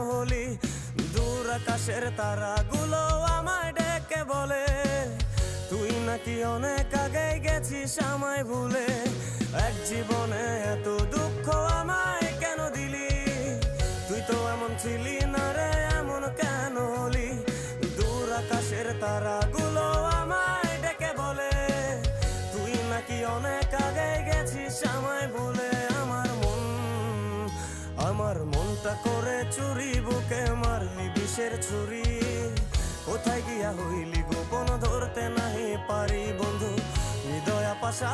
হলি? দূর আকাশের তারাগুলো আমায় ডেকে বলে তুই নাকি অনেক আগে গেছিস আমায় ভুলে। এক জীবনে এত দুঃখ আমায় কেন দিলি? তুই তো এমন ছিলি না রে, এমন কেন হলি? দূর আকাশের তারাগুলো আমায় ডেকে বলে তুই নাকি অনেক আগে গেছিস আমায় ভুলে। আমার মনটা করে চুরি, বুকে মারলি বিষের ছুরি। কোথায় গিয়া হইলি গোপন, ধরতে নাহি পারি বন্ধু। হৃদয় পাশা